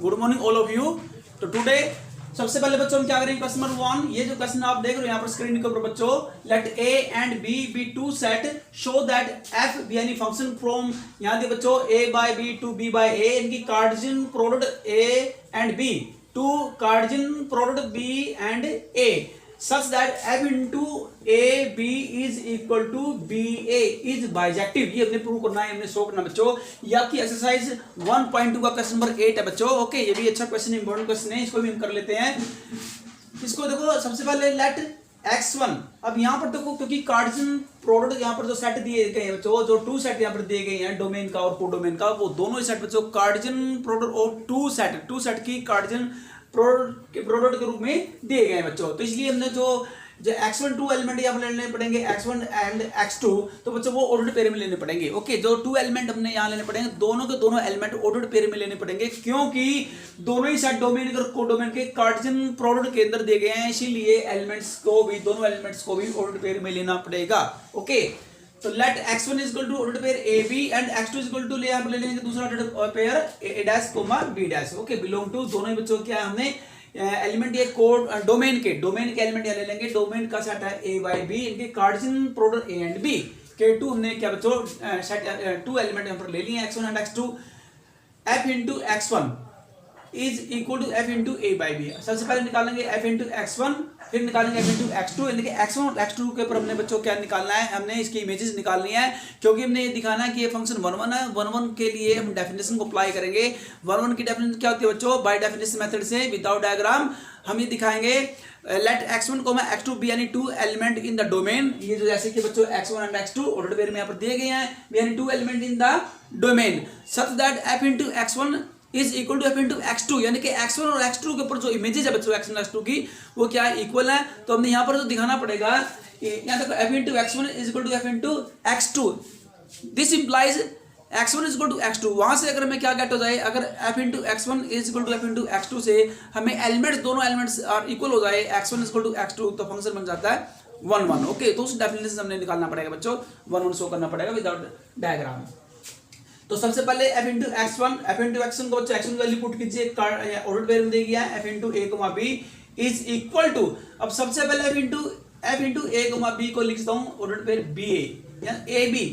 Good morning all of you. तो today सबसे पहले बच्चों हम क्या करेंगे, क्वेश्चन नंबर 1। ये जो क्वेश्चन आप देख रहे हो यहाँ पर स्क्रीन के ऊपर बच्चों, let A and B be two set show that f be any function from, यहाँ दिए बच्चों A by B to B by A, इनकी cartesian product A and B to cartesian product B and A such that f into a b is equal to b a is bijective. ये हमने prove करना है, हमने show करना बच्चों। ये आपकी एक्सरसाइज 1.2 का क्वेश्चन नंबर 8 है बच्चों। ओके, ये भी अच्छा क्वेश्चन, इंपॉर्टेंट क्वेश्चन है, इसको भी हम कर लेते हैं। इसको देखो सबसे पहले लेट x1, अब यहाँ पर देखो क्योंकि कार्टेशियन प्रोडक्ट यहाँ पर जो सेट दिए गए हैं बच्चों, जो टू सेट यहाँ पर दिए गए हैं डोमेन का और कोडोमेन का, वो दोनों ही सेट बच्चों कार्टेशियन प्रोडक्ट और टू सेट की कार्टेशियन प्रोडक्ट के रूप में दिए गए हैं बच्चों। तो इसलिए हमने जो x1 टू एलिमेंट यहाँ पर लेने पड़ेंगे, x1 एंड x2, तो बच्चों वो ऑर्डर्ड पेयर में लेने पड़ेंगे। ओके, जो टू एलिमेंट हमने यहाँ लेने पड़ेंगे, दोनों के दोनों एलिमेंट ऑर्डर्ड पेयर में लेने पड़ेंगे, क्योंकि दोनों ही सेट डोमेन और कोडोमेन के कार्टेशियन प्रोडक्ट के अंदर दिए गए हैं, इसीलिए एलिमेंट्स को भी, दोनों एलिमेंट्स को भी ऑर्डर्ड पेयर में लेना पड़ेगा। ओके, तो let x1 is equal to order pair A B and x2 is equal to ले यहाँ पर ले लेंगे दूसरा order pair A dash comma B dash. Okay, belong to, दोनों ही बच्चों क्या है, हमने एलिमेंट ये कोड डोमेन के एलिमेंट यहाँ ले लेंगे। डोमेन का सेट है ए बाई बी, इनके Cartesian product A and B के टू हमने क्या बच्चों सेट टू एलिमेंट यहाँ पर ले लिए x1 and x2। f into x1 is equal to f into A by B. सबसे पहले निकालेंगे f इंटू x1, फिर निकालेंगे f इंटू x2। इनके x1 और x2 के ऊपर हमने बच्चों क्या निकालना है, हमने इसकी इमेजेस निकालनी है, क्योंकि हमने ये दिखाना है कि ये फंक्शन 1 है। 1 के लिए हम डेफिनेशन को अप्लाई करेंगे। 1 की डेफिनेशन क्या होती है बच्चों, बाय डेफिनेशन मेथड से विदाउट डायग्राम हम ये दिखाएंगे। लेट x1, x2 बी यानी two element in the domain. ये जो जैसे कि बच्चों x1 and x2 order pair में यहाँ पर दिए गए हैं, यानी two element in the domain, such that f into x1 is equal to F into x2, यानी कि x1 और x2 के ऊपर जो इमेजेस है बच्चों x1 और x2 की, वो क्या है, इक्वल है। तो हमने यहाँ पर जो दिखाना पड़ेगा, यहाँ तक f into x1 is equal to F into x2, this implies x1 is equal to x2। वहां से अगर हमें क्या गेट हो जाए, अगर f into x1 is equal to F into x2 से हमें एलिमेंट्स, दोनों एलिमेंट्स आर इक्वल हो जाए, x1 is equal to x2, तो फंक्शन बन जाता है 1 1। ओके, तो उस डेफिनेशन हमने निकालना पड़ेगा बच्चों, 1 1 शो करना पड़ेगा विदाउट डायग्राम। तो सबसे पहले f इंटू x1 को बच्चों x1 की वैल्यू पुट कीजिए, ऑर्डर पेयर में दे गया f into A comma B is equal to, अब सबसे पहले f into A comma B को लिखता हूँ ऑर्डर पेयर बी ए या ए बी,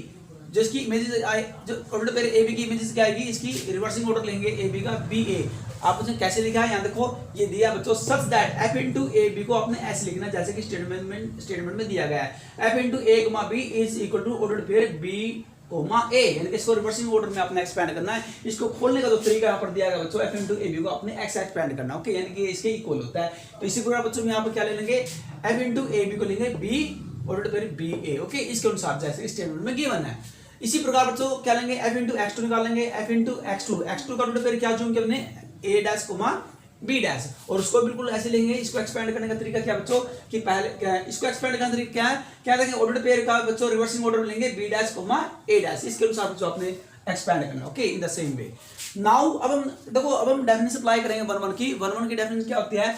जिसकी इमेजेस आए, जो ऑर्डर पेयर ए बी की इमेजेस क्या आएगी, इसकी रिवर्सिंग ऑर्डर लेंगे ए बी का बी ए। आप उसने कैसे लिखा है, यहाँ देखो ये दिया बच्चों, such that f into A B को आपने ऐसे लिखना जैसे कि स्टेटमेंट में दिया गया है, f into A comma B is equal to order pair B comma A, यानी कि इसको रिवर्सिंग ऑर्डर में आपने एक्सपेंड करना है। इसको खोलने का जो तरीका यहाँ पर दिया गया बच्चों, f इंटू ए बी को आपने x एक्सपेंड करना है। ओके, यानी कि इसके इक्वल होता है। तो इसी प्रकार बच्चों में यहाँ पर क्या ले लेंगे, f इंटू ए बी को लेंगे b order pair B A. Okay, इसके अनुसार जैसे स्टेटमेंट में गिवन है। इसी प्रकार बच्चों क्या लेंगे, f इंटू x2 निकालेंगे, f इंटू x2 का ऑर्डर पेयर क्या चूंकि हमने a dash comma B dash, और उसको बिल्कुल ऐसे लेंगे। इसको एक्सपेंड करने का तरीका क्या बच्चों, कि पहले इसको एक्सपेंड करने का तरीका क्या है, क्या देखेंगे, ऑर्डर पेयर का बच्चों रिवर्सिंग ऑर्डर में लेंगे B dash comma A dash, इसके अनुसार बच्चों आपने एक्सपेंड करना। Okay, in the same way. Now अब हम देखो, अब हम डेफिनेशन अप्लाई करेंगे 1 की। 1 की डेफिनेशन क्या होती है,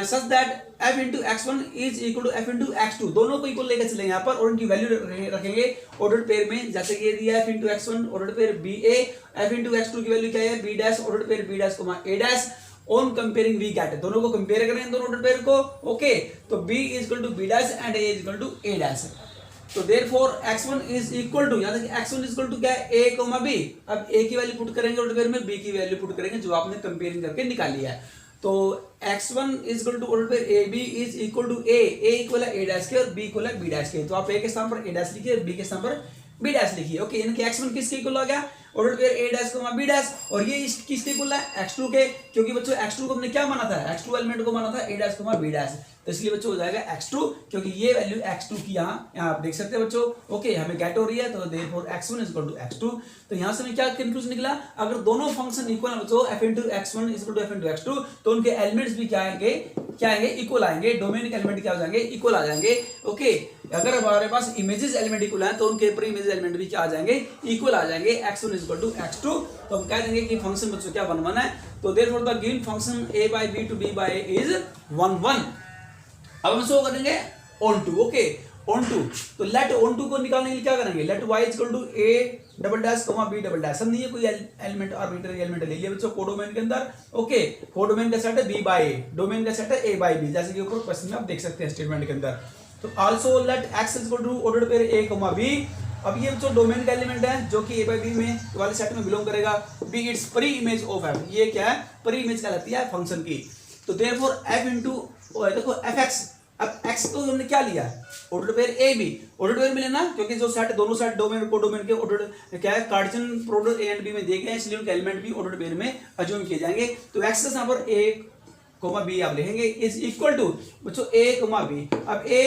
such that f into x1 is equal to f into x2, दोनों को इक्वल लेकर चलेंगे यहाँ पर, और उनकी वैल्यू रखेंगे ऑर्डर पेयर में, जैसे कि ये दिया f into x1 order pair B A, f into x2 की वैल्यू क्या है, B dash order pair B dash comma A dash. On comparing we get, दोनों को कंपेयर करें, दोनों ऑर्डर पेयर को। ओके, तो b is equal to B dash and a is equal to A dash. तो therefore x1 is equal to, याद है कि x1 इज इक्वल टू क्या है, a कोमा b। अब a की वैल्यू पुट करेंगे ऑर्डर पेयर में, b की वैल्यू पुट करेंगे जो आपने कंपेयरिंग करके निकाली है। तो x1 is equal to order pair a b is equal to a equal है a डैश के और b इक्वल है b डैश के। तो आप a के स्थान पर a डैश लिखिए, b के स्थान पर b डैश लिखिए। ओके, यानी कि x1 किसके इक्वल आ गया, order pair a dash comma b dash, और ये किसके इक्वल है, x2 के, क्योंकि बच्चों x2 को हमने क्या माना था, x2 एलिमेंट को माना था a dash comma b dash, तो इसलिए बच्चों हो जाएगा x2, क्योंकि ये वैल्यू x2 की यहाँ आप देख सकते हैं बच्चों। ओके, हमें गेट हो रही है, तो therefore x1 is equal to x2। तो यहाँ से हमें क्या कंक्लूजन निकला, अगर दोनों फंक्शन इक्वल है बच्चों, f into x1 is equal to f into x2, तो उनके एलिमेंट्स भी क्या आएंगे, इक्वल आएंगे, डोमेन के एलिमेंट क्या हो जाएंगे, इक्वल आ जाएंगे। ओके, अगर हमारे पास इमेजेस एलिमेंट इक्वल है, तो उनके ऊपर इमेज एलिमेंट भी क्या आ जाएंगे, इक्वल आ जाएंगे, x1 is equal to x2। तो हम कह देंगे कि फंक्शन बच्चों क्या 1 1 है। तो therefore the given function a by b to b by a is 1 1। अब हम शो करेंगे onto. Okay, onto, तो लेट ऑन टू को निकालने के लिए क्या करेंगे, let y equal to a double dash comma b double dash, सब नहीं है कोई एलिमेंट आर्बिट्ररी एलिमेंट ले लिया बच्चों कोडोमेन के अंदर। ओके, कोडोमेन का सेट है b बाय a, डोमेन का सेट है a बाय b, जैसे कि ऊपर क्वेश्चन में आप देख सकते हैं स्टेटमेंट के अंदर। तो also let x equal to order pair a comma b, अब ये जो डोमेन का एलिमेंट है जो कि a बाय b में वाले सेट में बिलोंग करेगा, b it's pre image of f, ये क्या है, प्री इमेज कहलाती है फंक्शन की। तो देयरफॉर f इनटू देखो fx, अब x को हमने क्या लिया है, order pair a b, order pair में लेना क्योंकि जो सेट दोनों सेट डोमेन को डोमेन के ऑर्डर क्या है Cartesian product a and b में दिए गए हैं, इसलिए उनके एलिमेंट भी ऑर्डर पेयर में अज्यूम किए जाएंगे। तो x का यहाँ पर a b आप लिखेंगे इज इक्वल टू बच्चों a b, अब a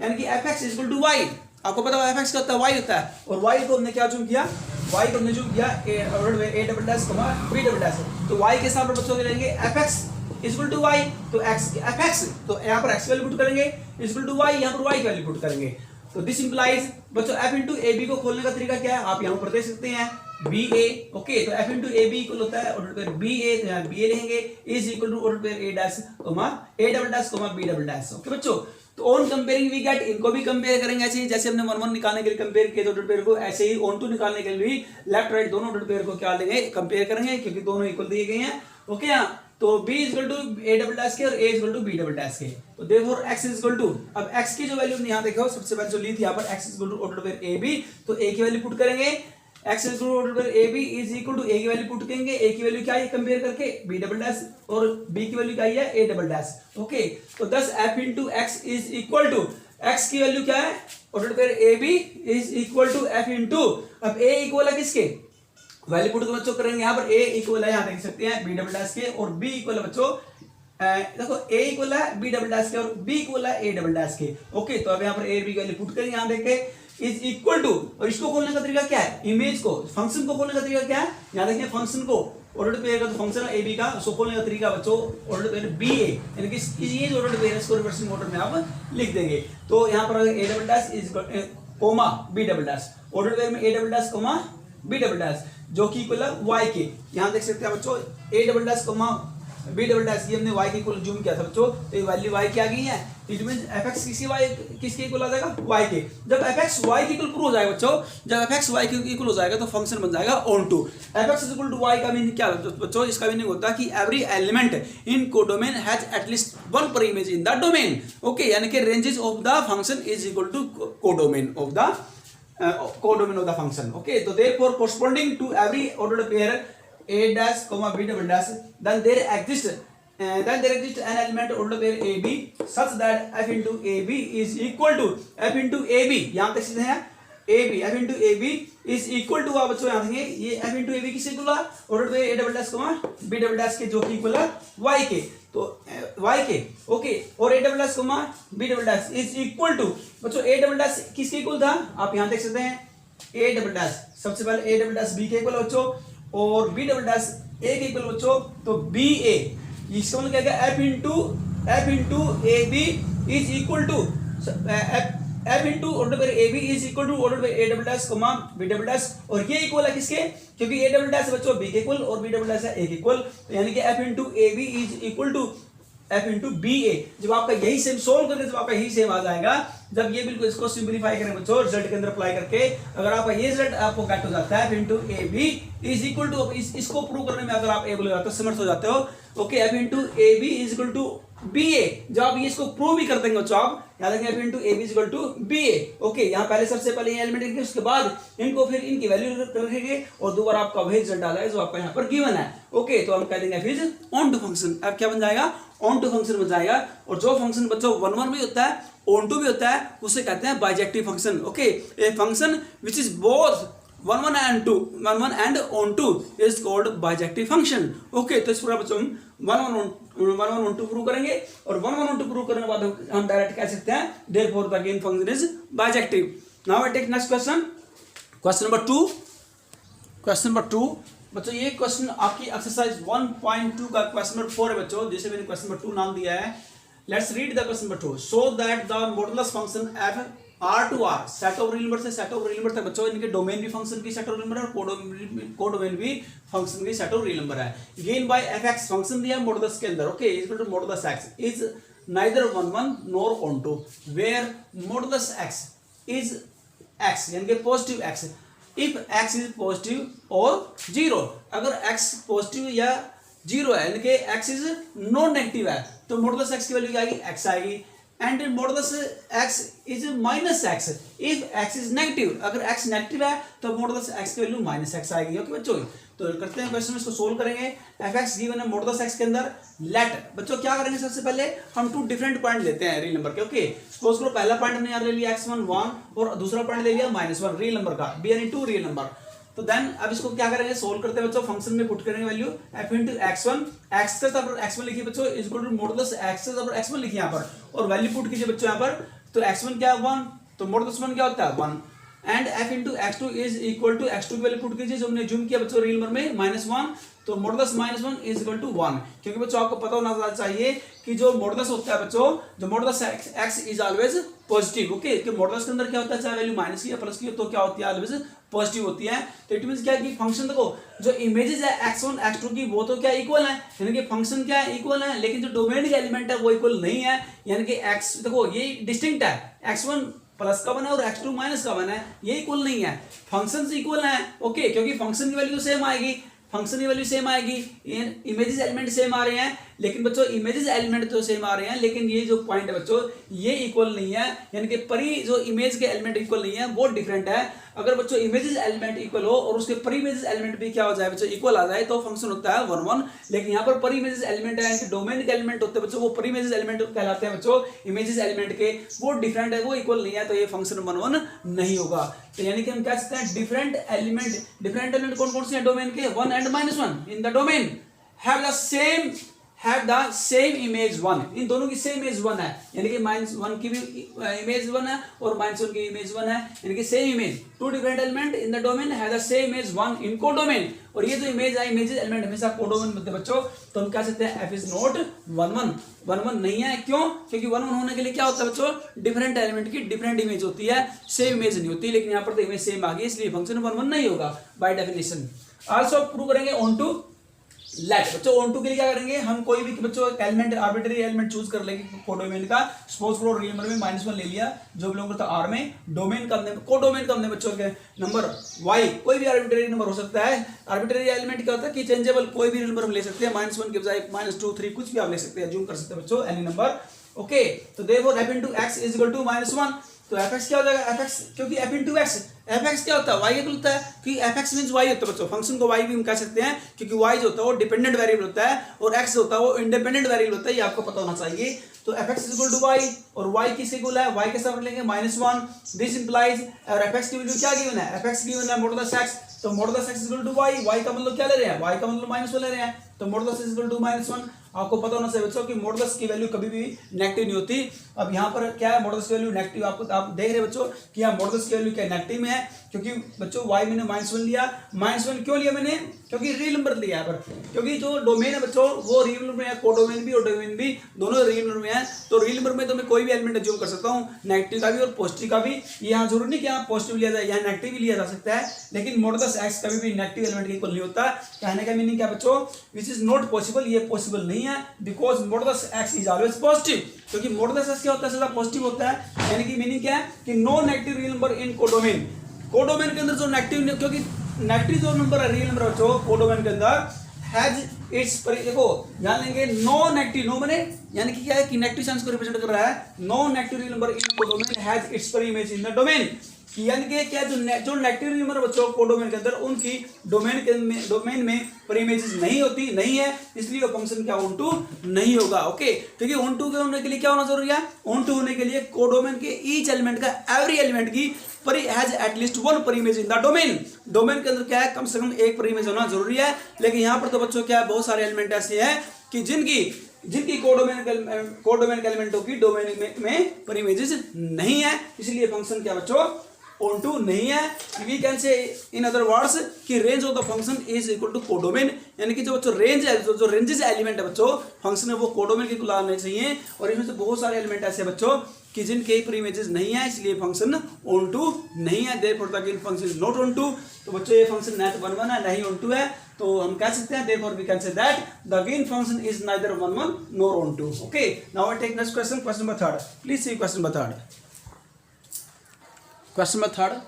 यानी कि fx इक्वल टू y, आपको पता है fx का होता है y होता है, और y को हमने क्या अज्यूम किया, y को हमने अज्यूम किया a double dash b double dash, तो y के साथ बच्चों लेंगे fx इक्वल टू y, तो fx तो यहाँ पर x वैल्यू पुट करेंगे इक्वल टू y, यहाँ पर y की वैल्यू पुट करेंगे। तो दिस इंप्लाइज बच्चों f इनटू ab को खोलने का तरीका क्या है, आप यहाँ पर देख सकते हैं ba, ओके, तो f इनटू ab इक्वल होता है ऑर्डर पेयर ba, तो यहाँ ba लेंगे is equal to order pair a dash comma a double dash comma b double dash. Okay बच्चों, तो ऑन कंपेयरिंग वी गेट, इनको भी कंपेयर करेंगे ऐसे ही जैसे हमने 1 1 निकालने के लिए कंपेयर किए ऑर्डर पेयर को, ऐसे ही ऑन टू निकालने के लिए लेफ्ट राइट दोनों ऑर्डर पेयर को क्या लेंगे, कंपेयर करेंगे क्योंकि दोनों इक्वल दिए गए हैं। ओके, तो b equal to a double dash के और a equal to b double dash के, तो देयरफॉर x इक्वल टू, अब x की जो वैल्यू हमने यहाँ देखो सबसे पहले जो ली थी यहाँ पर x equal to order pair a b, तो a की वैल्यू पुट करेंगे, x equal to order pair a b is equal to a की वैल्यू पुट करेंगे, a की वैल्यू क्या है कंपेयर करके b डबल डैश, और b की वैल्यू क्या है a डबल डैश। ओके, तो thus f into x is equal to, x की वैल्यू क्या है order pair a b is equal to f into, अब a इक्वल है किसके, वैल्यू पुट बच्चों करेंगे यहाँ पर a इक्वल है, यहाँ देख सकते हैं b डबल डैश के, और b इक्वल है बच्चों देखो a इक्वल है b डबल डैश के और b इक्वल है a डबल डैश के। ओके, तो अब यहाँ पर a b की वैल्यू पुट करेंगे, यहाँ देखे इज इक्वल टू, और इसको खोलने का तरीका क्या है, इमेज को, फंक्शन को खोलने का तरीका क्या है, यहाँ देखिए फंक्शन को, ऑर्डर पेयर का जो फंक्शन है a b का, उसको खोलने का तरीका बच्चों ऑर्डर पेयर ba, यानी कि ये जो ऑर्डर पेयर है इसको रिवर्सिंग ऑर्डर में आप लिख देंगे। तो यहाँ पर a double dash is comma b double dash, order pair में a double dash comma b double dash जो कि इक्वल है y के, यहाँ देख सकते हैं बच्चों a double dash comma b double dash, ये हमने y के इक्वल जूम किया था बच्चों, तो ये वैल्यू y की आ गई है, इट मींस fx किसके इक्वल आ जाएगा, y के। जब fx y के इक्वल प्रूव हो जाएगा बच्चों, जब fx y के इक्वल हो जाएगा तो फंक्शन बन जाएगा onto. fx equal to y का मीनिंग क्या है बच्चों, इसका मीनिंग होता है कि every element in codomain has at least one pre image in the domain. Okay, यानी कि ranges of the function is equal to codomain of the codomain of the function. Okay, so therefore corresponding to every ordered pair a dash comma b double dash, then there exists an element ordered pair ab such that f into ab is equal to f into ab, यहाँ तक सीधे हैं ab, f into ab is equal to, आप बच्चों यहाँ देंगे ये f into ab किससे इक्वल है, ordered pair a double dash comma b double dash के, जो कि इक्वल है y के, तो y के। ओके, और a double dash comma b double dash is equal to बच्चों a डबल डैश किसके इक्वल था, आप यहां देख सकते हैं a डबल डैश, सबसे पहले a डबल डैश b के इक्वल बच्चों, और b डबल डैश a के इक्वल बच्चों, तो b a, इसका मतलब क्या है f into a b is equal to f into order pair a b is equal to order pair a double dash comma b double dash, और ये equal है किसके, क्योंकि a डबल डैश बच्चों b के इक्वल और b double dash है a के इक्वल, तो यानी कि f into a b is equal to f into B A. जब आपका यही सेम सोल्व करके जब आपका यही सेम आ जाएगा, जब ये बिल्कुल इसको सिंपलीफाई करें बच्चों रिजल्ट के अंदर अप्लाई करके, अगर आपका ये रिजल्ट आपको गेट हो जाता है f into A B is equal to, इसको प्रूव करने में अगर आप एबल हो जाते हो, समर्थ हो जाते हो, okay, f into A B is equal to B A, जब आप ये इसको प्रूव भी कर देंगे बच्चों, आप याद रखेंगे f into A B is equal to B A. Okay, यहाँ पहले सबसे पहले ये एलिमेंट रखेंगे, उसके बाद इनको फिर इनकी वैल्यू रखेंगे, और दोबारा आपका वही रिजल्ट आ जाएगा जो आपका यहाँ पर गिवन है। ओके, तो हम कह देंगे f is onto function, अब क्या बन जाएगा, ऑन टू फंक्शन बन जाएगा, और जो फंक्शन बच्चों 1 1 भी होता है ऑन टू भी होता है, उसे कहते हैं bijective function. Okay, a function which is both 1 1 and on 2 is called bijective function. Okay, तो इस पूरा बच्चों हम 1 1 on 2 प्रूव करेंगे, और 1 1 on 2 प्रूव करने के बाद हम डायरेक्ट कह सकते हैं therefore the given function is bijective. Now I take next question, question number 2. Question number 2 बच्चों, ये क्वेश्चन आपकी एक्सरसाइज 1.2 का क्वेश्चन नंबर 4 है बच्चों, जिसे मैंने क्वेश्चन नंबर 2 नाम दिया है। Let's read the question number 2। So that the modulus function f R to R set of real number से सेट ऑफ रियल नंबर तक बच्चों, इनके डोमेन भी फंक्शन की सेट ऑफ रियल नंबर है, और कोडोमेन भी फंक्शन की सेट ऑफ रियल नंबर है। गेन बाय fx फंक्शन दिया है मॉडुलस के अंदर, okay, is equal to modulus x is neither on one nor on two where modulus x is x यानी कि positive x if x is positive और zero, अगर x positive या zero है यानी कि x इज नॉन नेगेटिव है तो मॉडुलस x की वैल्यू क्या आएगी, x आएगी। And modulus x is minus x if x is negative, अगर x नेगेटिव है तो मॉडुलस x की वैल्यू माइनस x आएगी। ओके बच्चों, तो करते हैं क्वेश्चन, इसको सोल्व करेंगे। fx गिवन है मॉडुलस x के अंदर, लेट बच्चों क्या करेंगे, सबसे पहले हम टू डिफरेंट पॉइंट लेते हैं रियल नंबर के। ओके सपोज करो पहला पॉइंट हमने यहाँ ले लिया x1 1 और दूसरा पॉइंट ले लिया -1 रियल नंबर का, b यानी 2 रियल नंबर। तो देन अब इसको क्या करेंगे, सोल्व करते हैं बच्चों, फंक्शन में पुट करेंगे value f into x1, x के साथ x1 लिखिए बच्चों is equal to modulus x के साथ x1 लिखिए यहाँ पर, और वैल्यू पुट कीजिए बच्चों यहाँ पर। तो x1 क्या है 1, तो मॉडुलस 1 क्या होता है 1, and f into x2 is equal to x2 की वैल्यू पुट कीजिए जो हमने जूम किया बच्चों रियल नंबर में -1, तो मॉडुलस -1 इज इक्वल टू 1। क्योंकि बच्चों आपको पता होना चाहिए कि जो मॉडुलस होता है बच्चों, जो modulus x is always positive. Okay कि मॉडुलस के अंदर क्या होता है, चाहे वैल्यू माइनस की या प्लस की हो तो क्या होती है, ऑलवेज पॉजिटिव होती है। तो इट मींस क्या है कि फंक्शन देखो जो इमेजेस है x1 x2 की वो तो क्या इक्वल है, यानी कि फंक्शन क्या है इक्वल है, लेकिन जो डोमेन का एलिमेंट है वो इक्वल नहीं है। यानी कि x देखो ये डिस्टिंक्ट है, x1 प्लस का बना है और x2 माइनस का बना है, ये इक्वल नहीं है, फंक्शन से इक्वल है। ओके क्योंकि फंक्शन की वैल्यू सेम आएगी, फंक्शन की वैल्यू सेम आएगी, इमेजेस एलिमेंट सेम आ रहे हैं, लेकिन बच्चों इमेजेस एलिमेंट तो सेम आ रहे हैं लेकिन ये जो पॉइंट है बच्चों ये इक्वल नहीं है, यानी कि परी जो इमेज के एलिमेंट इक्वल नहीं है वो डिफरेंट है। अगर बच्चों इमेजेस एलिमेंट इक्वल हो और उसके परी इमेजेस एलिमेंट भी क्या हो जाए बच्चों इक्वल आ जाए तो फंक्शन होता है 1 1, लेकिन यहाँ पर परी इमेजेस एलिमेंट है कि डोमेन के एलिमेंट होते हैं बच्चों, वो परी इमेजेस एलिमेंट कहलाते हैं बच्चों, इमेजेस एलिमेंट के वो डिफरेंट है, वो इक्वल नहीं है, तो ये फंक्शन 1 1 नहीं होगा। तो यानी कि हम कह सकते हैं डिफरेंट एलिमेंट कौन कौन से हैं डोमेन के, 1 and -1 in the domain have the same image 1, इन दोनों की सेम इमेज 1 है, यानी कि -1 की भी इमेज 1 है और -1 की इमेज 1 है, यानी कि same image. Two different element in the domain have the same image 1 in codomain, और ये जो इमेज है इमेजेस एलिमेंट हमेशा कोडोमेन होते हैं बच्चों, तो हम कह सकते हैं f इज नॉट 1 1 नहीं है। क्यों, क्योंकि 1 1 होने के लिए क्या होता है बच्चों, डिफरेंट एलिमेंट की डिफरेंट इमेज होती है, सेम इमेज नहीं होती, लेकिन यहाँ पर तो इमेज सेम आ गई इसलिए फंक्शन 1 1 नहीं होगा बाय डेफिनेशन। आल्सो प्रूव करेंगे ऑन टू लेट, बच्चों ऑन टू के लिए क्या करेंगे, हम कोई भी बच्चों एलिमेंट आर्बिट्ररी एलिमेंट चूज कर लेंगे कोडोमेन का। सपोज करो रियल नंबर में -1 ले लिया जो बिलोंग करता है R में, डोमेन का हमने कोडोमेन का हमने बच्चों के नंबर y, कोई भी आर्बिट्ररी नंबर हो सकता है। आर्बिट्ररी एलिमेंट क्या होता है कि चेंजेबल, कोई भी रियल नंबर हम ले सकते हैं, -1 के बजाय -2 3 कुछ भी आप ले सकते हैं, जूम कर सकते हैं बच्चों एनी नंबर। ओके तो therefore f into x is equal to -1, तो fx क्या हो जाएगा, fx क्योंकि f into x, fx क्या होता है y इक्वल होता है, क्योंकि fx मींस y होता है बच्चों, फंक्शन को y भी हम कह सकते हैं क्योंकि y जो होता है वो डिपेंडेंट वेरिएबल होता है और x जो होता है वो इंडिपेंडेंट वेरिएबल होता है, ये आपको पता होना चाहिए। तो fx is equal to y और y किस इक्वल है, y के साथ लेंगे -1, दिस इंप्लाइज, और fx की वैल्यू क्या गिवन है, fx गिवन है मॉडुलस x, तो modulus x is equal to y, y का मतलब क्या ले रहे हैं, y का मतलब -1 ले रहे हैं, तो मॉडुलस इज इक्वल टू -1। आपको पता होना चाहिए बच्चों कि मॉडुलस की वैल्यू कभी भी नेगेटिव नहीं होती। अब यहाँ पर क्या है, मॉडुलस की वैल्यू नेगेटिव, आपको आप देख रहे हैं बच्चों कि यहाँ मॉडुलस की वैल्यू क्या नेगेटिव में है, क्योंकि बच्चों y मैंने -1 लिया, -1 क्यों लिया मैंने, क्योंकि रियल नंबर लिया यहाँ पर, क्योंकि जो डोमेन है बच्चों वो रियल नंबर में है, कोडोमेन भी और डोमेन भी दोनों रियल नंबर में है, तो रियल नंबर में तो मैं कोई भी एलिमेंट अज्यूम कर सकता हूँ, नेगेटिव का भी और पॉजिटिव का भी। यहाँ जरूरी नहीं कि यहाँ पॉजिटिव लिया जाए, यहाँ नेगेटिव भी लिया जा सकता है, लेकिन मॉडुलस x कभी भी नेगेटिव एलिमेंट के इक्वल नहीं होता। कहने का मीनिंग क्या बच्चों, विच इज नॉट पॉसिबल, ये पॉसिबल नहीं है, because modulus x is always positive, क्योंकि मॉडुलस x क्या होता है, सदा पॉजिटिव होता है। यानी कि मीनिंग क्या है कि no negative real number in codomain, codomain के अंदर जो नेगेटिव, क्योंकि नेगेटिव जो नंबर है रियल नंबर बच्चों कोडोमेन के अंदर हैज इट्स, देखो ध्यान लेंगे, नो नेगेटिव, नो माने यानी कि क्या है कि नेगेटिव साइंस को रिप्रेजेंट कर रहा है, no negative real number in codomain has its pre image in the domain, यानी कि क्या जो नेगेटिव रियल नंबर बच्चों कोडोमेन के अंदर उनकी डोमेन में पर इमेजेस नहीं होती, नहीं है, इसलिए वो फंक्शन क्या ऑन टू नहीं होगा। ओके क्योंकि ऑन टू के होने के लिए क्या होना जरूरी है, ऑन टू होने के लिए कोडोमेन के ईच एलिमेंट का, एवरी एलिमेंट की पर हैज एटलीस्ट 1 पर image in the domain, domain के अंदर क्या है कम से कम एक पर इमेज होना जरूरी है। लेकिन यहाँ पर तो बच्चों क्या है, बहुत सारे एलिमेंट ऐसे हैं कि जिनकी कोडोमेन के एलिमेंटों की डोमेन में पर इमेजेस नहीं है, इसलिए फंक्शन क्या बच्चों ऑन टू नहीं है। We can say in other words कि range of the function is equal to codomain, यानी कि जो रेंज है, जो रेंजेस एलिमेंट है बच्चों फंक्शन है वो कोडोमेन के इक्वल आने चाहिए। और इसमें से बहुत सारे एलिमेंट ऐसे बच्चों कि जिनके प्री इमेजेस नहीं है, इसलिए फंक्शन ऑन टू नहीं है, therefore the given function is not onto. तो बच्चों ये फंक्शन ना तो 1 1 है ना ही ऑन टू है, तो हम कह सकते हैं therefore we can say that the given function is neither 1 1 nor onto. Okay, now I take next question, question number 3। Please see question number 3। Question number 3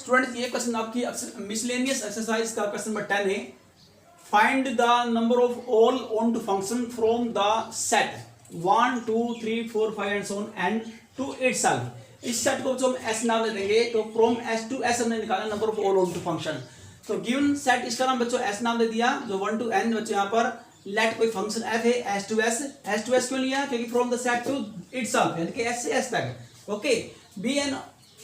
student, ये क्वेश्चन आपकी miscellaneous exercise का question number 10 है। Find the number of all onto function from the set 1 2 3 4 5 and so on and to itself. इस set को जो हम S नाम दे देंगे, तो फ्रॉम एस टू एस हमने निकाला number of all onto function. तो गिवन सेट इसका नाम बच्चों एस नाम दे दिया, जो 1 टू n बच्चों यहाँ पर लेट कोई फंक्शन f है एस टू एस क्यों लिया, क्योंकि from the set to itself यानी कि एस से एस तक। Okay, be an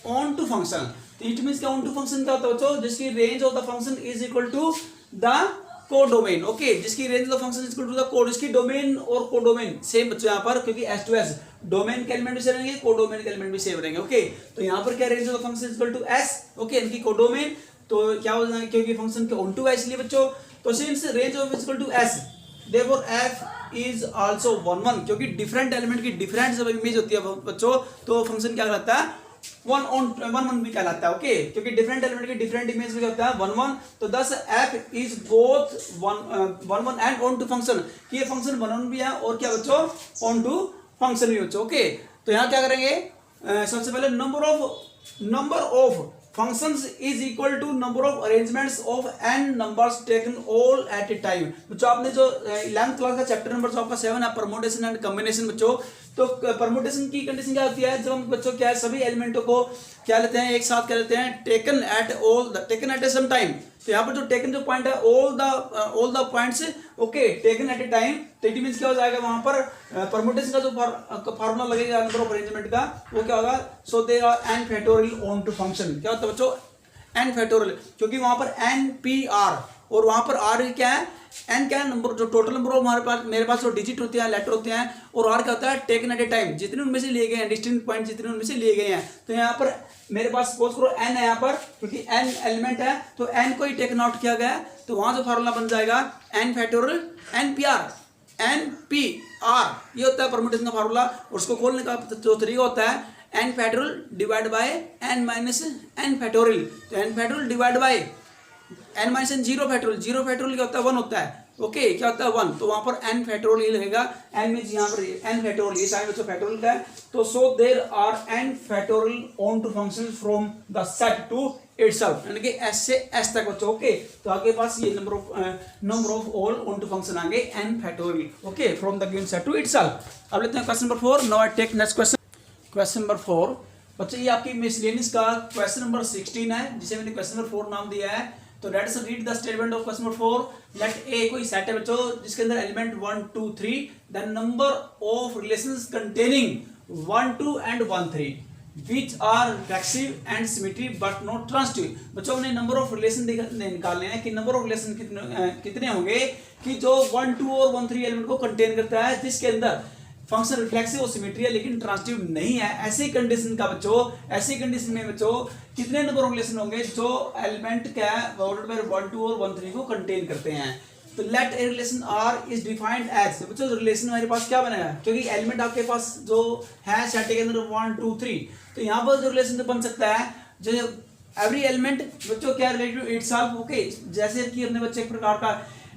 onto function, तो इट मींस क्या ऑन टू फंक्शन क्या होता है बच्चों, जिसकी range of the function is equal to the codomain. Okay, जिसकी range of the function is equal to the code, इसकी डोमेन और कोडोमेन सेम बच्चों यहाँ पर, क्योंकि एस टू एस डोमेन के एलिमेंट भी सेम रहेंगे, कोडोमेन के एलिमेंट भी सेम रहेंगे। ओके, तो यहाँ पर क्या range of the function is equal to S, okay, इनकी कोडोमेन, तो क्या हो जाएगा क्योंकि फंक्शन के ऑन टू है इसलिए बच्चों, तो since range of is equal to S therefore f is also 1 1, क्योंकि डिफरेंट एलिमेंट की डिफरेंट जब इमेज होती है बच्चों, तो फंक्शन क्या कहलाता है 1 1 भी कहलाता है। ओके, क्योंकि डिफरेंट एलिमेंट की डिफरेंट इमेज भी होता है 1 1, तो thus f is both 1 1 and onto function, कि ये फंक्शन 1 1 भी है और क्या बच्चों ऑन टू फंक्शन भी बच्चों। ओके, तो यहाँ क्या करेंगे, सबसे पहले number of functions is equal to number of arrangements of n numbers taken all at a time। बच्चों आपने जो 11th क्लास का चैप्टर नंबर जो आपका 7 है परमुटेशन एंड कॉम्बिनेशन बच्चों, तो परमुटेशन की कंडीशन क्या होती है, जब हम बच्चों क्या है सभी एलिमेंटों को क्या लेते हैं एक साथ क्या लेते हैं, taken at a some time. तो यहाँ पर जो टेकन जो पॉइंट है all the points, okay, taken at a time, तो इट मींस क्या हो जाएगा वहां पर परमुटेशन का जो फार्मूला लगेगा नंबर ऑफ अरेंजमेंट का, वो क्या होगा, so they are n factorial onto function. क्या होता है बच्चों n फैक्टोरियल, क्योंकि वहां पर n p r और वहां पर r क्या है, n क्या है नंबर, जो टोटल नंबर ऑफ हमारे पास मेरे पास जो डिजिट होते हैं लेटर होते हैं, और r क्या होता है टेकन एट ए टाइम, जितने उनमें से लिए गए हैं डिस्टिंक्ट पॉइंट जितने उनमें से लिए गए हैं। तो यहाँ पर मेरे पास सपोज करो n है यहाँ पर, क्योंकि n एलिमेंट है तो n को ही टेकन आउट किया गया है, तो वहां जो फार्मूला बन जाएगा n factorial n p r, ये होता है परमुटेशन का फार्मूला। और उसको खोलने का जो तरीका होता है n factorial divide by n minus n factorial, तो n factorial divide by n minus n zero factorial क्या होता है 1 होता है। ओके, क्या होता है 1, तो वहां पर n फैक्टोरियल ही लगेगा, n मींस यहाँ पर n फैक्टोरियल, ये साइन बच्चों फैक्टोरियल का है, तो so there are n factorial onto function from the set to itself, यानी कि s से s तक बच्चों। ओके, तो आपके पास ये number of all onto function आएंगे n factorial, okay, from the given set to itself. अब लेते हैं question number 4। Now I take next question, question number 4 बच्चों, ये आपकी मिसलेनियस का क्वेश्चन नंबर 16 है, जिसे मैंने क्वेश्चन नंबर 4 नाम दिया है। तो let us read the statement of question number 4। Let A कोई सेट है बच्चों जिसके अंदर element 1 2 3, the number of relations containing 1 2 and 1 3 which are reflexive and symmetry but not transitive। बच्चों हमने नंबर ऑफ रिलेशन निकालने हैं कि नंबर ऑफ रिलेशन कितने होंगे कि जो 1 2 और 1 3 एलिमेंट को कंटेन करता है, जिसके अंदर फंक्शन रिफ्लेक्सिव और सिमेट्री है लेकिन ट्रांजिटिव नहीं है। ऐसी कंडीशन का बच्चों, ऐसी कंडीशन में बच्चों कितने नंबर ऑफ रिलेशन होंगे जो एलिमेंट क्या है ऑर्डर बाय 1 2 और 1 3 को कंटेन करते हैं। तो let a relation R is defined as, बच्चों रिलेशन हमारे पास क्या बनेगा, क्योंकि एलिमेंट आपके पास जो है सेट के अंदर 1 2 3, तो यहाँ पर जो रिलेशन बन सकता है जो एवरी एलिमेंट बच्चों क्या रिलेटेड टू इटसेल्फ। ओके, जैसे कि अपने बच्चे एक प्रकार का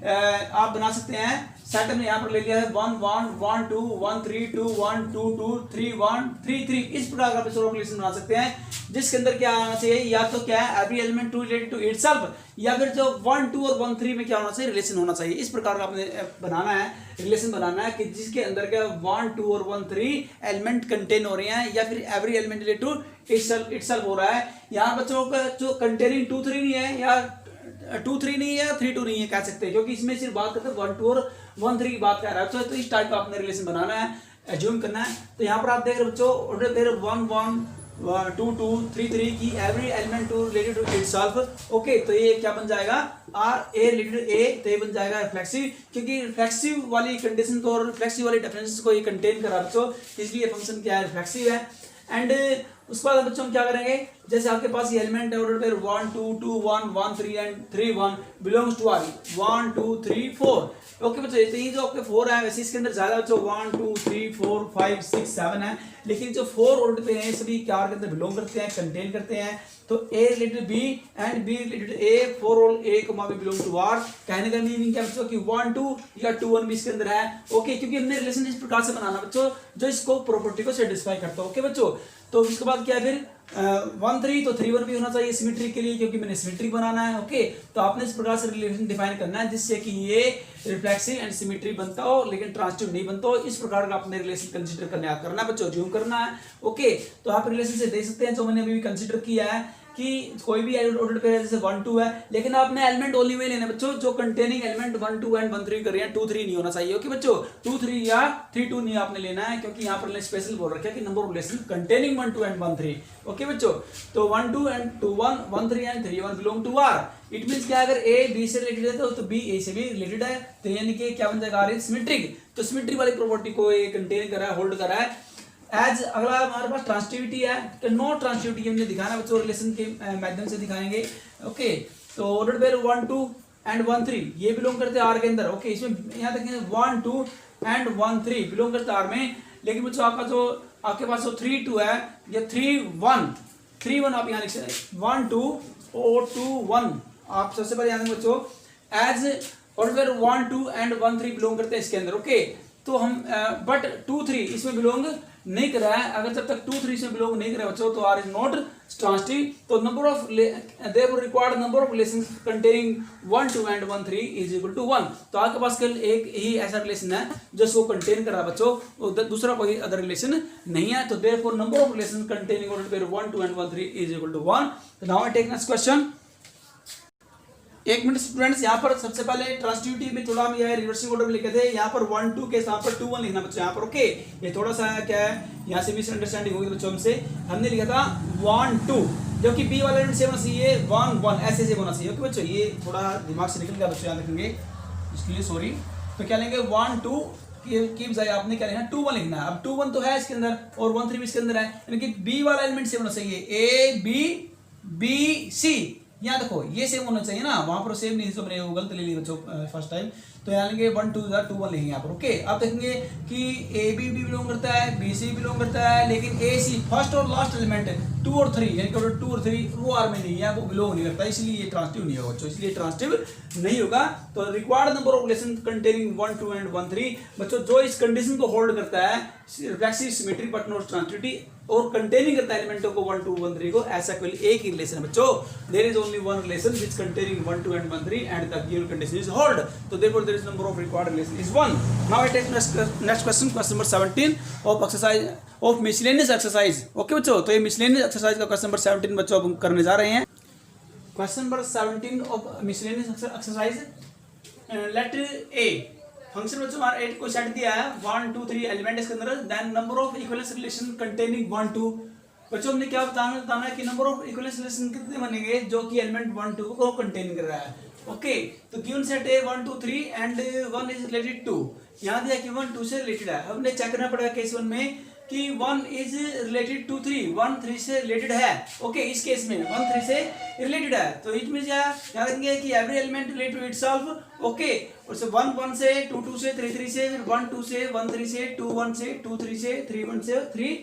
आप बना सकते हैं सेट में, यहाँ पर ले लिया है 1 1 1 2 1 3 2 1 2 2 3 1 3 3, इस प्रकार का रिलेशन बना सकते हैं, जिसके अंदर क्या आना चाहिए, या तो क्या है every element to related to itself, या फिर जो 1 2 और 1 3 में क्या होना चाहिए रिलेशन होना चाहिए। इस प्रकार का आपने बनाना है, रिलेशन बनाना है कि जिसके अंदर क्या 1 2 और 1 3 एलिमेंट कंटेन हो रहे हैं, या फिर every element related to itself हो रहा है। यहाँ बच्चों का जो कंटेनिंग 2 3 नहीं है, या 2 3 नहीं है, 3 2 नहीं है कह सकते हैं, क्योंकि इसमें सिर्फ बात करते हैं 1 2 और 1 3 की बात कर रहा है। तो इस टाइप का आपने रिलेशन बनाना है, एज्यूम करना है। तो यहाँ पर आप देख रहे बच्चों ऑर्डर दे रहे 1 1 2 2 3 3 की every element to related to itself. Okay, तो ये क्या बन जाएगा आर ए रिलेटेड ए, तो ये बन जाएगा रिफ्लेक्सिव, क्योंकि रिफ्लेक्सिव वाली कंडीशन को और रिफ्लेक्सिव वाली डिफरेंसेस को ये कंटेन कर रहा है बच्चों, इसलिए फंक्शन क्या है रिफ्लेक्सिव है। एंड उसके बाद बच्चों हम क्या करेंगे, जैसे आपके पास ये एलिमेंट है order 1 2 2 1 1 3 and 3 1 belongs to R 1 2 3 4, okay बच्चों, तो ये जो आपके 4 है वैसे इसके अंदर ज्यादा बच्चों 1 2 3 4 5 6 7 है, लेकिन जो 4 ऑर्डर पे हैं सभी क्या के अंदर बिलोंग करते हैं, कंटेन करते हैं। तो A related B and B related A, 4 all A comma B belong to are. कहने का मीनिंग क्या बच्चों कि 1 2 या 2 1 भी इसके अंदर है। ओके, क्योंकि हमने रिलेशन इस प्रकार से बनाना बच्चों जो इसको प्रॉपर्टी को सेटिस्फाई करता है। ओके बच्चों, तो उसके बाद क्या है फिर 1 3, तो 3 1 भी होना चाहिए सिमेट्री के लिए, क्योंकि मैंने सिमेट्री बनाना है। ओके, तो आपने इस प्रकार से रिलेशन डिफाइन करना है जिससे कि ये रिफ्लेक्सिव एंड सिमेट्री बनता हो लेकिन ट्रांजिटिव नहीं बनता हो। इस प्रकार का आपने रिलेशन कंसीडर करना बच्चों, ज्यूम करना है। ओके, तो आप रिलेशन से देख सकते हैं जो मैंने अभी भी कंसीडर किया है कि कोई भी ऑर्डर पेयर है जैसे 1 2 है, लेकिन आपने एलिमेंट ओनली वे लेना बच्चों जो कंटेनिंग एलिमेंट 1 2 एंड 1 3 कर रहे हैं, 2 3 नहीं होना चाहिए। ओके बच्चों, 2 3 या 3 2 नहीं आपने लेना है, क्योंकि यहाँ पर स्पेशल बोल रखा है कि number of relation containing 1 2 and 1 3। Okay बच्चों, तो 1 2 and 2 1 1 3 and 3 1 belong to R. It means क्या, अगर ए बी से रिलेटेड है तो बी ए से भी रिलेटेड है, तो यानी कि क्या बन जाएगा, सिमेट्रिक। तो सिमेट्री वाली प्रॉपर्टी को ये कंटेन कर रहा है, होल्ड कर रहा है। एज अगला हमारे पास ट्रांसिटिविटी है, तो नो ट्रांसिटिविटी हमने दिखाना बच्चों रिलेशन के माध्यम से दिखाएंगे। ओके, तो ऑर्डर पेयर 1 2 एंड 1 3 ये बिलोंग करते हैं आर के अंदर। ओके, इसमें यहाँ देखेंगे 1 2 एंड 1 3 बिलोंग करते हैं आर में, लेकिन बच्चों आपका जो आपके पास जो 3 2 है या 3 1 आप यहाँ लिख सकते हैं 1 2 और 2 1। आप सबसे पहले यहाँ बच्चों as order pair 1 2 and 1 3 belong करते हैं इसके अंदर। ओके, तो हम बट 2 3 इसमें बिलोंग नहीं कर रहा है। अगर जब तक 2 3 इसमें बिलोंग नहीं कर रहा बच्चों तो आर इज नॉट ट्रांसिटिव। तो number of therefore required number of relations containing 1 2 and 1 3 is equal to 1। तो आपके पास केवल एक ही ऐसा रिलेशन है जो इसको कंटेन कर रहा है बच्चों, दूसरा कोई अदर रिलेशन नहीं है। तो therefore number of relations containing order pair 1 2 and 1 3 is equal to 1। तो now I take next question. एक मिनट स्टूडेंट्स, यहाँ पर सबसे पहले ट्रांसिटिविटी में थोड़ा हम यह रिवर्सिंग ऑर्डर में लिखे थे, यहाँ पर 1 2 के साथ पर 2 1 लिखना बच्चों यहाँ पर। ओके, ये थोड़ा सा क्या है यहाँ से मिसअंडरस्टैंडिंग होगी बच्चों हमसे। हमने लिखा था 1 2 जो कि बी वाला एलिमेंट से होना चाहिए 1 1 ऐसे से होना चाहिए। ओके बच्चों, ये थोड़ा दिमाग से निकल गया बच्चों, याद रखेंगे इसके लिए सॉरी। तो क्या लेंगे 1 2 की बजाय आपने क्या लिखना 2 1 लिखना है। अब 2 1 तो है इसके अंदर और 1 3 भी इसके अंदर है, यानी कि बी वाला एलिमेंट से होना चाहिए ए बी बी सी। यहाँ देखो ये सेम होना चाहिए ना, वहां पर सेम नहीं, तो मैंने वो गलत ले ली बच्चों फर्स्ट टाइम। तो यहाँ लेंगे 1 2 2 1 लिखेंगे यहाँ पर। ओके, अब देखेंगे कि ए बी भी बिलोंग करता है, बी सी बिलोंग करता है, लेकिन ए सी फर्स्ट और लास्ट एलिमेंट 2 और 3 यानी कि 2 और 3 वो आर में नहीं है, वो बिलोंग नहीं करता, इसलिए ये ट्रांसिटिव नहीं होगा बच्चों, इसलिए ट्रांसिटिव नहीं होगा। तो required number of relation containing 1 2 and 1 3 बच्चों जो इस कंडीशन को होल्ड करता है रिफ्लेक्सिव सिमेट्री बट नॉट ट्रांसिटिविटी और कंटेनिंग करता है एलिमेंटों को 1 2 1 3 को, ऐसा केवल एक ही रिलेशन है बच्चों। There is only one relation which containing 1 2 and 1 3 and the given condition is hold. तो therefore there is number of required relation is 1। Now I take next question, question number 17 of exercise of miscellaneous exercise. Okay बच्चों, तो ये miscellaneous exercise का question number 17 बच्चों हम करने जा रहे हैं। Question number 17 of miscellaneous exercise, let A function बच्चों हमारा 8 को सेट दिया है 1 2 3 एलिमेंट इसके अंदर, then number of equivalence relation containing 1 2। बच्चों हमने क्या बताना है कि नंबर ऑफ इक्विवेलेंस रिलेशन कितने बनेंगे जो कि एलिमेंट 1 2 को कंटेन कर रहा है। ओके, तो गिवन सेट है 1 2 3 एंड 1 इज रिलेटेड टू, यहाँ दिया कि 1 2 से रिलेटेड है। हमने चेक करना पड़ेगा केस 1 में कि 1 इज रिलेटेड टू 3, 1 3 से रिलेटेड है। ओके, इस केस में 1 3 से रिलेटेड है, तो इट मींस याद रखेंगे कि every element relate to itself. Okay, और से 1 1 से 2 2 से 3 3 से, फिर 1 2 से 1 3 से 2 1 से 2 3 से 3 1 से 3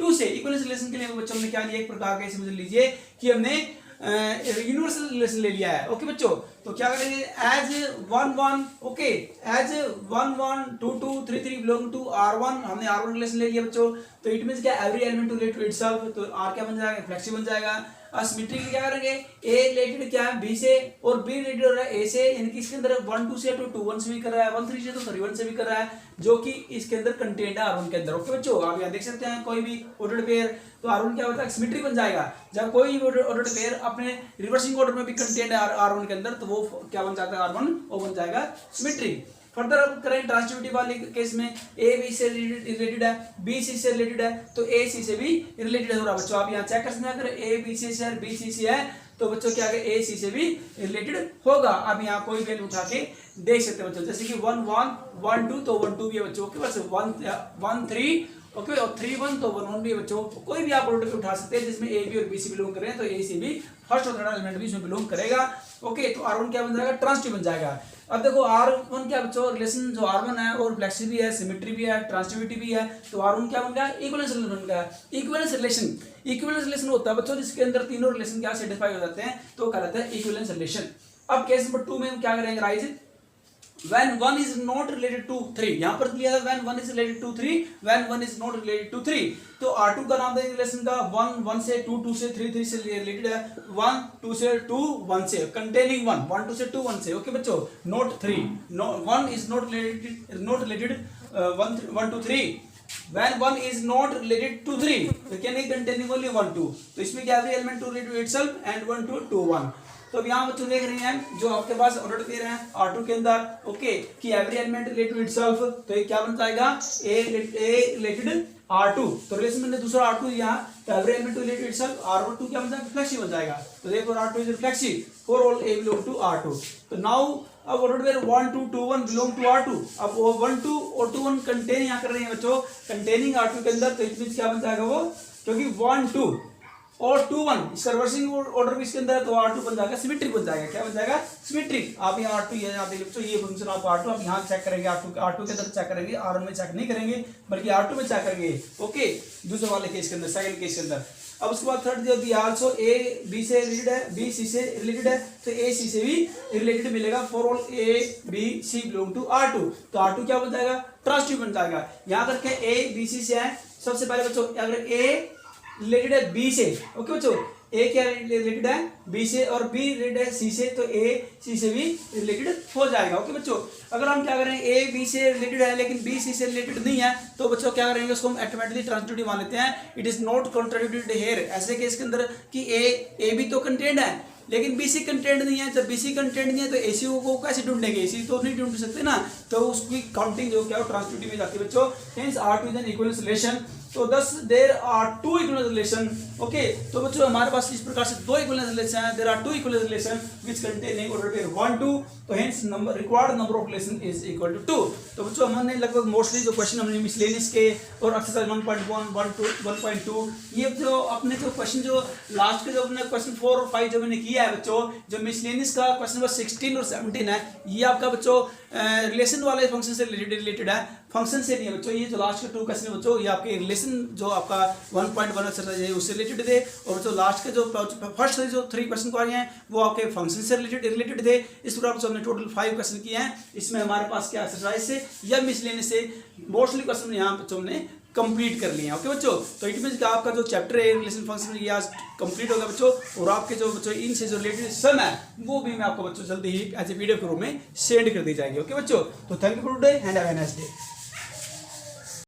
2 से। इक्विवेलेंस रिलेशन के लिए बच्चों हमने क्या लिया, एक प्रकार का समझ लीजिए कि हमने यूनिवर्सल रिलेशन ले लिया है। ओके बच्चों, तो क्या करेंगे as 1 1 okay as 1 1 2 2 3 3 belong to R1, हमने R1 रिलेशन ले लिया बच्चों। तो इट मींस क्या every element to relate to itself, तो R क्या बन जाएगा, फ्लेक्सिबल बन जाएगा। सिमेट्री क्या करेंगे, A रिलेटेड क्या है B से और B रिलेटेड हो रहा है A से, यानी कि इसके अंदर 1 2 से तो 2 1 से भी कर रहा है, 1 3 से तो 3 1 से भी कर रहा है, जो कि इसके अंदर कंटेंट है R1 के अंदर। ओके बच्चों, आप यहाँ देख सकते हैं कोई भी ऑर्डर्ड पेयर, तो R1 क्या होता है सिमेट्रिक बन जाएगा। जब कोई भी ऑर्डर्ड पेयर अपने रिवर्सिंग ऑर्डर में भी कंटेंट है R1 के अंदर, तो वो क्या बन जाता है R1, वो बन जाएगा सिमेट्रिक। फर्दर अब करें ट्रांसिटिविटी वाले केस में ए बी से रिलेटेड है, बी सी से रिलेटेड है, तो ए सी से भी रिलेटेड हो रहा है बच्चों। आप यहाँ चेक कर सकते हैं, अगर ए बी सी से और बी सी से है तो बच्चों क्या ए सी से भी रिलेटेड होगा। अब यहाँ कोई वैल्यू उठा के देख सकते हैं बच्चों, जैसे कि 1 1 1 2 तो 1 2 भी है बच्चों के पास, 1 3 ओके, और 3 1 तो 1 1 भी है बच्चों। कोई भी आप प्रोडक्ट उठा सकते हैं जिसमें ए बी और बी सी बिलोंग कर रहे हैं, तो ए सी भी फर्स्ट और थर्ड एलिमेंट भी इसमें बिलोंग करेगा। ओके, तो R1 क्या बन जाएगा, ट्रांसिटिव बन जाएगा। अब देखो R1 क्या बच्चों, रिलेशन जो R1 है और फ्लेक्सिव भी है, सिमेट्री भी है, ट्रांसिटिविटी भी है, तो R1 क्या बन गया, इक्विवेलेंस रिलेशन बन गया। इक्विवेलेंस रिलेशन होता है बच्चों जिसके अंदर तीनों रिलेशन क्या सेटिस्फाई हो जाते हैं, तो कहलाता है इक्विवेलेंस रिलेशन। अब केस नंबर 2 में हम क्या करेंगे, rise when 1 is not related to 3, यहां पर दिया है when 1 is related to 3, when 1 is not related to 3, तो R2 का नाम देंगे रिलेशन का 1 1 से 2 2 से 3 3 से रिलेटेड है, 1 2 से 2 1 से, कंटेनिंग 1 1 2 से 2 1 से। ओके बच्चों, note 3, no 1 is not related 1 2 3, when 1 is not related to 3, तो क्या नहीं, containing only 1 2, तो इसमें क्या every element to relate to itself and 1 2 2 1। तो अब यहाँ बच्चों देख रहे हैं जो आपके पास ऑर्डर दे रहे हैं R2 के अंदर, ओके, कि every element related to itself, तो ये क्या बन जाएगा, ए रिलेटेड R2, तो रिलेशन में दूसरा R2 यहाँ, तो every element to related to itself R2 क्या बन जाएगा, रिफ्लेक्सिव बन जाएगा। तो देखो R2 is reflexive for all a belong to R2। तो नाउ अब order where 1 2 2 1 belong to R2। अब वो 1 2 और 2 1 कंटेन यहाँ कर रहे हैं बच्चों, कंटेनिंग R2 के अंदर, तो इट मींस क्या बन जाएगा वो, क्योंकि 1 2 और 2 1 इसका रिवर्सिंग ऑर्डर भी इसके अंदर है, तो R2 बन जाएगा सिमेट्रिक बन जाएगा। क्या बन जाएगा, सिमेट्रिक। आप यहाँ R2 यहाँ देख लो, ये फंक्शन आप R2 आप यहाँ चेक करेंगे, R2 के अंदर चेक करेंगे, R1 में चेक नहीं करेंगे बल्कि R2 में चेक करेंगे। ओके, दूसरे वाले केस के अंदर, सेकंड केस के अंदर। अब उसके बाद थर्ड जो दिया आल्सो ए बी से रिलेटेड है, बी सी से रिलेटेड है, तो ए सी से भी रिलेटेड मिलेगा for all a b c belong to R2, तो R2 क्या बन जाएगा, ट्रांसिटिव बन जाएगा। यहाँ करके ए बी सी से है, सबसे पहले बच्चों अगर ए रिलेटेड है बी से, ओके बच्चों, ए क्या रिलेटेड है बी से और बी रिलेटेड है सी से, तो ए सी से भी रिलेटेड हो जाएगा। ओके बच्चों, अगर हम क्या करें, ए बी से रिलेटेड है लेकिन बी सी से रिलेटेड नहीं है, तो बच्चों क्या करेंगे, उसको हम ऑटोमेटिकली ट्रांसिटिव मान लेते हैं। It is not contradicted here, ऐसे केस के अंदर कि ए बी तो कंटेंट है लेकिन बीसी कंटेंट नहीं है, जब बीसी कंटेंट नहीं है तो एसी को कैसे ढूंढेंगे, एसी तो नहीं ढूंढ सकते ना, तो उसकी काउंटिंग जो क्या है ट्रांसटिट्यूटिव में जाती है बच्चों। Hence R2 is an equivalence relation, तो thus there are 2 equivalence relation. Okay, तो बच्चों हमारे पास इस प्रकार से 2 इक्विवेलेंस रिलेशन है, there are 2 equivalence relation which containing order pair 1 2, तो hence number required number of relation is equal to 2। तो बच्चों हमने लगभग मोस्टली जो क्वेश्चन हमने मिसलेनियस के और एक्सरसाइज 1.1 1.2 ये जो अपने जो क्वेश्चन जो लास्ट के जो अपने क्वेश्चन 4 और 5 जो मैंने किया है बच्चों, जो मिसलेनियस का क्वेश्चन नंबर 16 और 17 है, ये आपका बच्चों रिलेशन वाले फंक्शन से रिलेटेड है, फंक्शन से नहीं है बच्चों। ये जो लास्ट के 2 क्वेश्चन है बच्चों, ये आपके रिलेशन जो आपका 1.1 एक्सरसाइज है उससे रिलेटेड थे, और जो लास्ट के जो फर्स्ट जो 3 क्वेश्चन को आ रहे हैं वो आपके फंक्शन से रिलेटेड थे। इस प्रकार से हमने टोटल 5 क्वेश्चन किए हैं। इसमें हमारे पास क्या एक्सरसाइज से या मिसलेनियस से मोस्टली क्वेश्चन यहाँ बच्चों हमने कंप्लीट कर लिया। ओके बच्चों, तो इट मींस कि आपका जो चैप्टर है रिलेशन फंक्शन ये आज कंप्लीट होगा बच्चों, और आपके जो बच्चों इनसे जो रिलेटेड सम है वो भी मैं आपको बच्चों जल्दी ही एज ए PDF के रूप में सेंड कर दी जाएगी। ओके बच्चों, तो thank you for today and have a nice day.